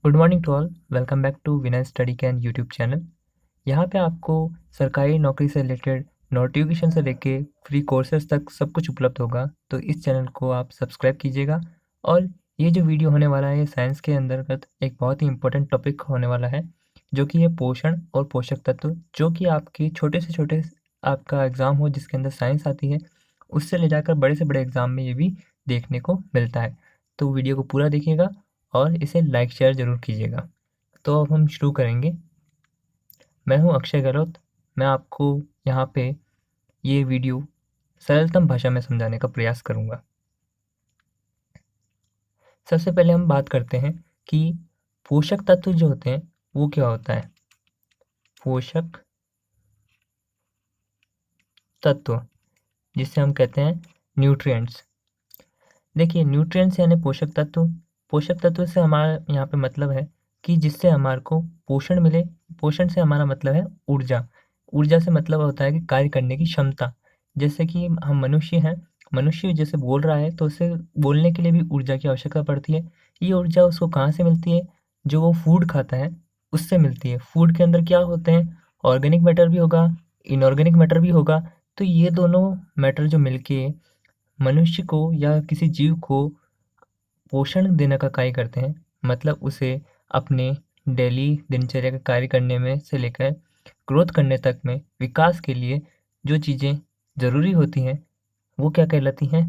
Good morning to all. Welcome back to Vinay study can YouTube channel. यहाँ पे आपको सरकारी नौकरी से रिलेटेड नोटिफिकेशन से लेके फ्री कोर्सेज तक सब कुछ उपलब्ध होगा, तो इस चैनल को आप सब्सक्राइब कीजिएगा। और ये जो वीडियो होने वाला है, ये साइंस के अंतर्गत एक बहुत ही इंपॉर्टेंट टॉपिक होने वाला है, जो कि है पोषण और पोषक तत्व, जो कि आपके छोटे से छोटे आपका एग्ज़ाम हो जिसके अंदर साइंस आती है, उससे ले जाकर बड़े से बड़े एग्ज़ाम में ये भी देखने को मिलता है। तो वीडियो को पूरा देखिएगा और इसे लाइक शेयर ज़रूर कीजिएगा। तो अब हम शुरू करेंगे। मैं हूं अक्षय गहलोत। मैं आपको यहाँ पे ये वीडियो सरलतम भाषा में समझाने का प्रयास करूँगा। सबसे पहले हम बात करते हैं कि पोषक तत्व जो होते हैं वो क्या होता है। पोषक तत्व, जिसे हम कहते हैं न्यूट्रिएंट्स। देखिए, न्यूट्रिएंट्स यानी पोषक तत्व। पोषक तत्व से हमारा यहाँ पे मतलब है कि जिससे हमारे को पोषण मिले। पोषण से हमारा मतलब है ऊर्जा। ऊर्जा से मतलब होता है कि कार्य करने की क्षमता। जैसे कि हम मनुष्य हैं, मनुष्य जैसे बोल रहा है तो उसे बोलने के लिए भी ऊर्जा की आवश्यकता पड़ती है। ये ऊर्जा उसको कहाँ से मिलती है? जो वो फूड खाता है उससे मिलती है। फूड के अंदर क्या होते हैं? ऑर्गेनिक मैटर भी होगा, इनऑर्गेनिक मैटर भी होगा। तो ये दोनों मैटर जो मिलके मनुष्य को या किसी जीव को पोषण देने का कार्य करते हैं, मतलब उसे अपने डेली दिनचर्या का कार्य करने में से लेकर ग्रोथ करने तक में, विकास के लिए जो चीज़ें ज़रूरी होती हैं, वो क्या कहलाती हैं?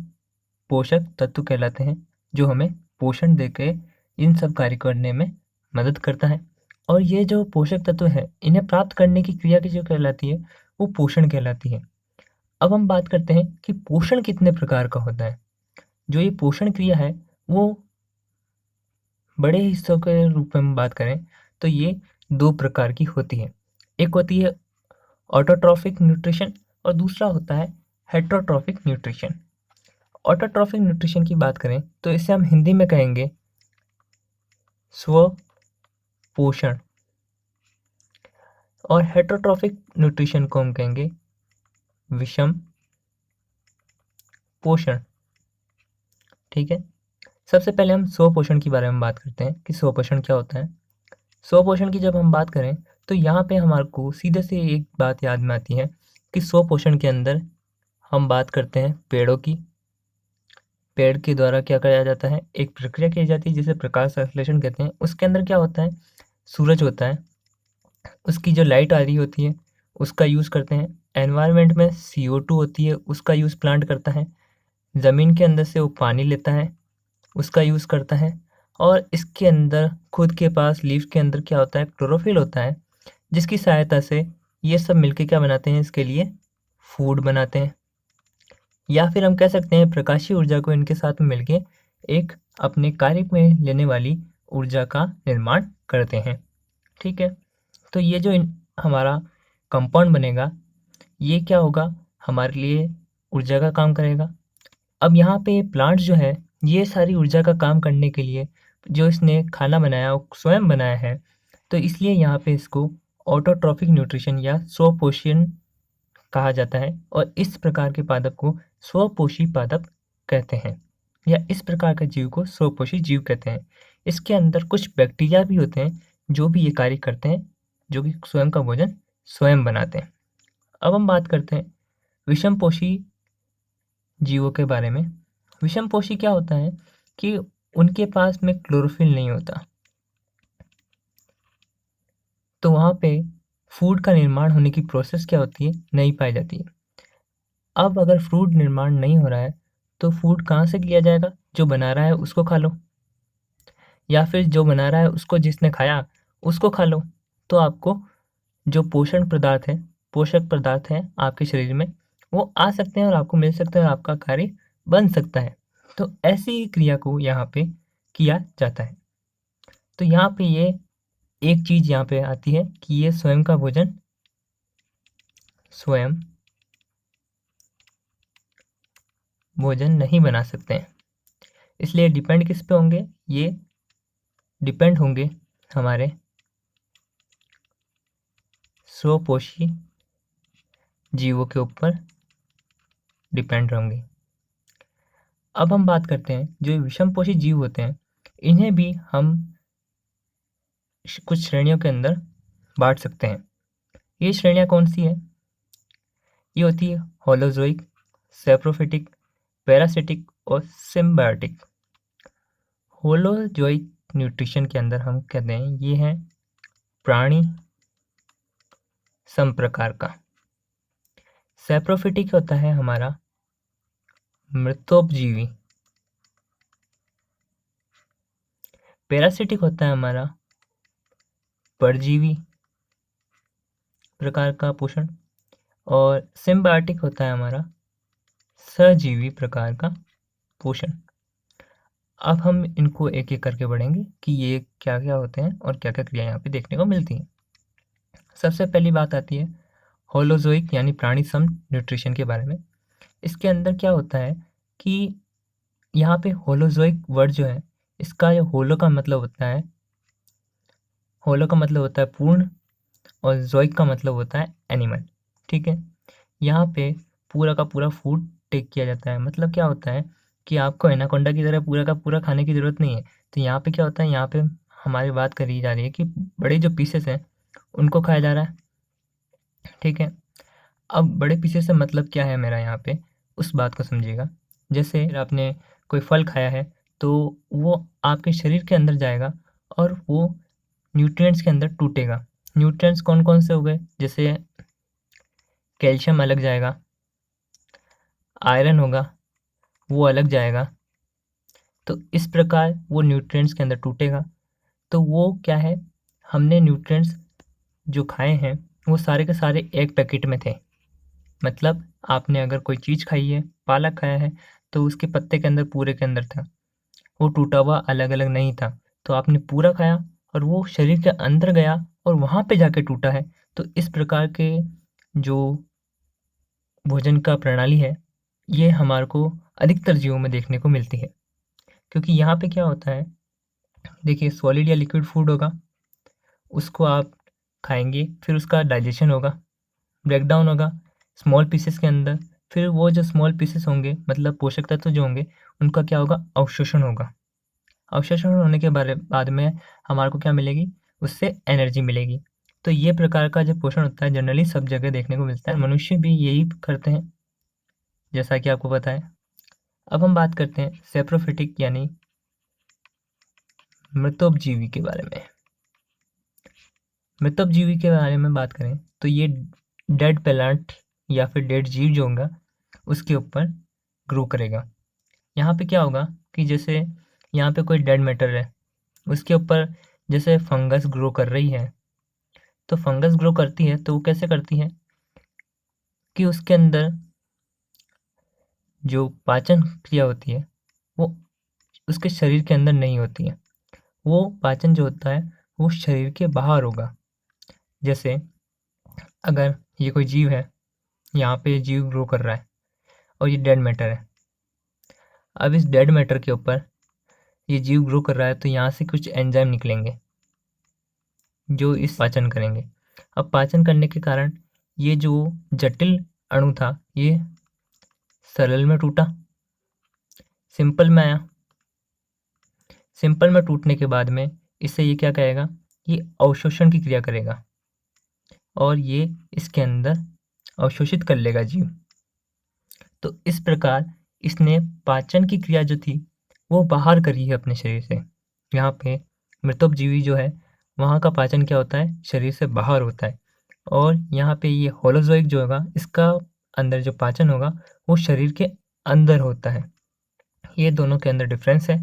पोषक तत्व कहलाते हैं, जो हमें पोषण देके इन सब कार्य करने में मदद करता है। और ये जो पोषक तत्व है, इन्हें प्राप्त करने की क्रिया की जो कहलाती है, वो पोषण कहलाती है। अब हम बात करते हैं कि पोषण कितने प्रकार का होता है। जो ये पोषण क्रिया है, वो बड़े हिस्सों के रूप में हम बात करें तो ये 2 प्रकार की होती है। एक होती है ऑटोट्रॉफिक न्यूट्रिशन और दूसरा होता है हेटेरोट्रॉफिक न्यूट्रिशन। ऑटोट्रॉफिक न्यूट्रिशन की बात करें तो इसे हम हिंदी में कहेंगे स्वपोषण, और हेटेरोट्रॉफिक न्यूट्रिशन को हम कहेंगे विषम पोषण। ठीक है? सबसे पहले हम स्वपोषण के बारे में बात करते हैं कि स्वपोषण क्या होता है। स्वपोषण की जब हम बात करें तो यहाँ पे हमारे को सीधे से एक बात याद में आती है कि स्वपोषण के अंदर हम बात करते हैं पेड़ों की। पेड़ के द्वारा क्या किया जाता है? एक प्रक्रिया की जाती है जिसे प्रकाश संश्लेषण कहते हैं। उसके अंदर क्या होता है? सूरज होता है, उसकी जो लाइट आ रही होती है उसका यूज़ करते हैं। एनवायरनमेंट में CO2 होती है, उसका यूज़ प्लांट करता है। ज़मीन के अंदर से वो पानी लेता है, उसका यूज़ करता है। और इसके अंदर खुद के पास लीफ के अंदर क्या होता है? क्लोरोफिल होता है, जिसकी सहायता से ये सब मिलके क्या बनाते हैं? इसके लिए फूड बनाते हैं। या फिर हम कह सकते हैं प्रकाशीय ऊर्जा को इनके साथ में मिलके एक अपने कार्य में लेने वाली ऊर्जा का निर्माण करते हैं। ठीक है? तो ये जो हमारा कंपाउंड बनेगा, ये क्या होगा? हमारे लिए ऊर्जा का काम करेगा। अब यहाँ पे प्लांट जो है, ये सारी ऊर्जा का काम करने के लिए जो इसने खाना बनाया वो स्वयं बनाया है, तो इसलिए यहाँ पे इसको ऑटोट्रॉफिक न्यूट्रिशन या स्वपोषण कहा जाता है। और इस प्रकार के पादप को स्वपोषी पादप कहते हैं, या इस प्रकार के जीव को स्वपोषी जीव कहते हैं। इसके अंदर कुछ बैक्टीरिया भी होते हैं जो भी ये कार्य करते हैं, जो कि स्वयं का भोजन स्वयं बनाते हैं। अब हम बात करते हैं विषमपोषी जीवों के बारे में। विषमपोषी क्या होता है कि उनके पास में क्लोरोफिल नहीं होता, तो वहाँ पे फूड का निर्माण होने की प्रोसेस क्या होती है? नहीं पाई जाती है। अब अगर फूड निर्माण नहीं हो रहा है तो फूड कहाँ से किया जाएगा? जो बना रहा है उसको खा लो, या फिर जो बना रहा है उसको जिसने खाया उसको खा लो। तो आपको जो पोषण पदार्थ है, पोषक पदार्थ हैं आपके शरीर में, वो आ सकते हैं और आपको मिल सकते हैं और आपका कार्य बन सकता है। तो ऐसी ही क्रिया को यहाँ पे किया जाता है। तो यहाँ पे ये एक चीज़ यहाँ पे आती है कि ये स्वयं का भोजन स्वयं भोजन नहीं बना सकते हैं। इसलिए डिपेंड किस पे होंगे? ये डिपेंड होंगे हमारे स्वपोषी जीवों के ऊपर डिपेंड होंगे। अब हम बात करते हैं जो विषमपोषी जीव होते हैं, इन्हें भी हम कुछ श्रेणियों के अंदर बांट सकते हैं। ये श्रेणियाँ कौन सी है? ये होती है होलोजोइक, सैप्रोफिटिक, पैरासिटिक और सिम्बायोटिक। होलोजोइक न्यूट्रिशन के अंदर हम कहते हैं ये है प्राणी समप्रकार का। सैप्रोफिटिक होता है हमारा मृतोपजीवी। पैरासिटिक होता है हमारा परजीवी प्रकार का पोषण। और सिम्बायोटिक होता है हमारा सजीवी प्रकार का पोषण। अब हम इनको एक एक करके बढ़ेंगे कि ये क्या क्या होते हैं और क्या क्या क्रिया यहाँ पे देखने को मिलती हैं। सबसे पहली बात आती है होलोजोइक यानी प्राणी सम न्यूट्रिशन के बारे में। इसके अंदर क्या होता है कि यहाँ पे होलोजोइक वर्ड जो है, इसका जो होलो का मतलब होता है पूर्ण, और जोइक का मतलब होता है एनिमल। ठीक है, यहाँ पे पूरा का पूरा फूड टेक किया जाता है। मतलब क्या होता है कि आपको एनाकोंडा की तरह पूरा का पूरा खाने की ज़रूरत नहीं है। तो यहाँ पे क्या होता है, यहाँ पे हमारी बात करी जा रही है कि बड़े जो पीसेस हैं उनको खाया जा रहा है। ठीक है, अब बड़े पीसेस से मतलब क्या है मेरा यहाँ पे, उस बात को समझिएगा। जैसे आपने कोई फल खाया है तो वो आपके शरीर के अंदर जाएगा और वो न्यूट्रिएंट्स के अंदर टूटेगा। न्यूट्रिएंट्स कौन कौन से हो गए? जैसे कैल्शियम अलग जाएगा, आयरन होगा वो अलग जाएगा। तो इस प्रकार वो न्यूट्रिएंट्स के अंदर टूटेगा। तो वो क्या है, हमने न्यूट्रिएंट्स जो खाए हैं वो सारे के सारे एक पैकेट में थे। मतलब आपने अगर कोई चीज़ खाई है, पालक खाया है, तो उसके पत्ते के अंदर पूरे के अंदर था, वो टूटा हुआ अलग अलग नहीं था। तो आपने पूरा खाया और वो शरीर के अंदर गया और वहाँ पे जाके टूटा है। तो इस प्रकार के जो भोजन का प्रणाली है, ये हमारे को अधिकतर जीवों में देखने को मिलती है। क्योंकि यहाँ पे क्या होता है, देखिए सॉलिड या लिक्विड फूड होगा, उसको आप खाएंगे, फिर उसका डाइजेशन होगा, ब्रेकडाउन होगा स्मॉल पीसेस के अंदर। फिर वो जो स्मॉल पीसेस होंगे, मतलब पोषक तत्व जो होंगे, उनका क्या होगा, अवशोषण होगा। अवशोषण होने के बाद में हमारे को क्या मिलेगी, उससे एनर्जी मिलेगी। तो ये प्रकार का जो पोषण होता है जनरली सब जगह देखने को मिलता है। मनुष्य भी यही करते हैं, जैसा कि आपको पता है। अब हम बात करते हैं सैप्रोफिटिक यानी मृतोपजीवी के बारे में। मृतोपजीवी के बारे में बात करें तो ये डेड प्लांट या फिर डेड जीव जो होगा उसके ऊपर ग्रो करेगा। यहाँ पे क्या होगा कि जैसे यहाँ पे कोई डेड मैटर है, उसके ऊपर जैसे फंगस ग्रो कर रही है, तो फंगस ग्रो करती है तो वो कैसे करती है कि उसके अंदर जो पाचन क्रिया होती है वो उसके शरीर के अंदर नहीं होती है। वो पाचन जो होता है वो शरीर के बाहर होगा। जैसे अगर ये कोई जीव है, यहाँ पे जीव ग्रो कर रहा है और ये डेड मैटर है। अब इस डेड मैटर के ऊपर ये जीव ग्रो कर रहा है, तो यहाँ से कुछ एंजाइम निकलेंगे जो इस पाचन करेंगे। अब पाचन करने के कारण ये जो जटिल अणु था ये सरल में टूटा, सिंपल में आया। सिंपल में टूटने के बाद में इससे ये क्या करेगा, ये अवशोषण की क्रिया करेगा और ये इसके अंदर अवशोषित कर लेगा जीव। तो इस प्रकार इसने पाचन की क्रिया जो थी वो बाहर करी है अपने शरीर से। यहाँ पे मृतोपजीवी जो है वहाँ का पाचन क्या होता है, शरीर से बाहर होता है। और यहाँ पे ये होलोजोइक जो होगा इसका अंदर जो पाचन होगा वो शरीर के अंदर होता है। ये दोनों के अंदर डिफरेंस है।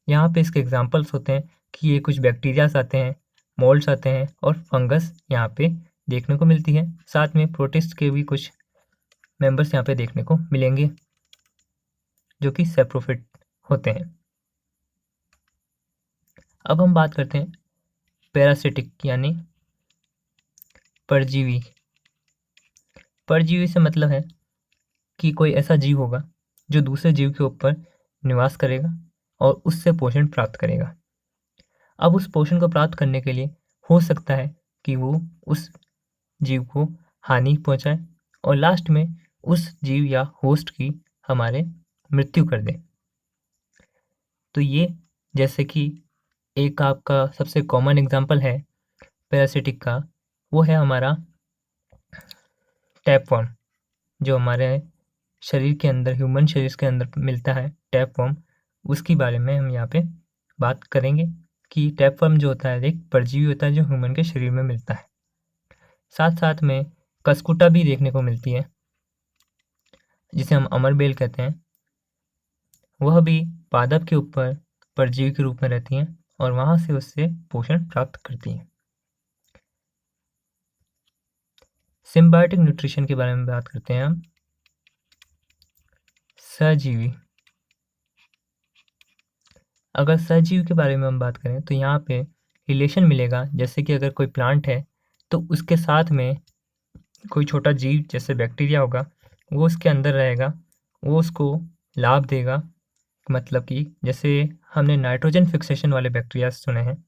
यहाँ पे इसके एग्जांपल्स होते हैं कि ये कुछ बैक्टीरियाज आते हैं, मोल्ड्स आते हैं और फंगस यहाँ पे देखने को मिलती है। साथ में प्रोटिस्ट के भी कुछ मेंबर्स यहाँ पे देखने को मिलेंगे जो कि सैप्रोफिट होते हैं। अब हम बात करते हैं पैरासिटिक यानी परजीवी। परजीवी से मतलब है कि कोई ऐसा जीव होगा जो दूसरे जीव के ऊपर निवास करेगा और उससे पोषण प्राप्त करेगा। अब उस पोषण को प्राप्त करने के लिए हो सकता है कि वो उस जीव को हानि पहुंचाए और लास्ट में उस जीव या होस्ट की हमारे मृत्यु कर दे। तो ये जैसे कि एक आपका सबसे कॉमन एग्जांपल है पैरासिटिक का, वो है हमारा टैपवर्म, जो हमारे शरीर के अंदर, ह्यूमन शरीर के अंदर मिलता है टैपवर्म। उसके बारे में हम यहाँ पे बात करेंगे कि टैपवर्म जो होता है एक परजीवी होता है जो ह्यूमन के शरीर में मिलता है। साथ साथ में कस्कुटा भी देखने को मिलती है, जिसे हम अमरबेल कहते हैं। वह भी पादप के ऊपर परजीवी के रूप में रहती हैं और वहाँ से उससे पोषण प्राप्त करती हैं। सिम्बायोटिक न्यूट्रिशन के बारे में बात करते हैं हम। सहजीवी, अगर सहजीवी के बारे में हम बात करें तो यहाँ पे रिलेशन मिलेगा, जैसे कि अगर कोई प्लांट है तो उसके साथ में कोई छोटा जीव जैसे बैक्टीरिया होगा, वो उसके अंदर रहेगा, वो उसको लाभ देगा। मतलब कि जैसे हमने नाइट्रोजन फिक्सेशन वाले बैक्टीरिया सुने हैं,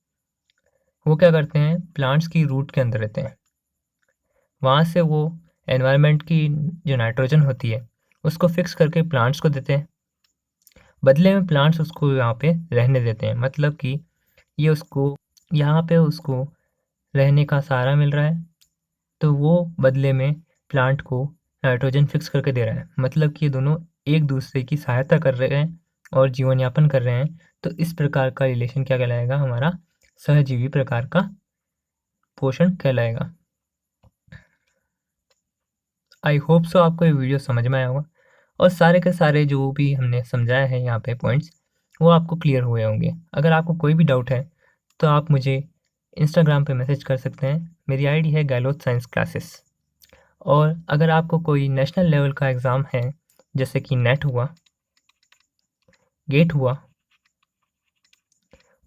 वो क्या करते हैं, प्लांट्स की रूट के अंदर रहते हैं। वहाँ से वो एनवायरनमेंट की जो नाइट्रोजन होती है उसको फिक्स करके प्लांट्स को देते हैं। बदले में प्लांट्स उसको यहाँ पे रहने देते हैं, मतलब कि ये उसको यहाँ पे उसको रहने का सहारा मिल रहा है, तो वो बदले में प्लांट को नाइट्रोजन फिक्स करके दे रहा है। मतलब कि ये दोनों एक दूसरे की सहायता कर रहे हैं और जीवन यापन कर रहे हैं। तो इस प्रकार का रिलेशन क्या कहलाएगा, हमारा सहजीवी प्रकार का पोषण कहलाएगा। आई होप सो आपको ये वीडियो समझ में आया होगा और सारे के सारे जो भी हमने समझाया है यहाँ पे पॉइंट्स, वो आपको क्लियर हुए होंगे। अगर आपको कोई भी डाउट है तो आप मुझे इंस्टाग्राम पे मैसेज कर सकते हैं। मेरी आईडी है गहलोत साइंस क्लासेस। और अगर आपको कोई नेशनल लेवल का एग्ज़ाम है, जैसे कि नेट हुआ, गेट हुआ,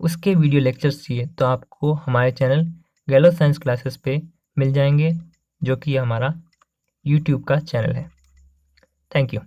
उसके वीडियो लेक्चर्स चाहिए तो आपको हमारे चैनल गहलोत साइंस क्लासेस पे मिल जाएंगे, जो कि हमारा यूट्यूब का चैनल है। Thank you.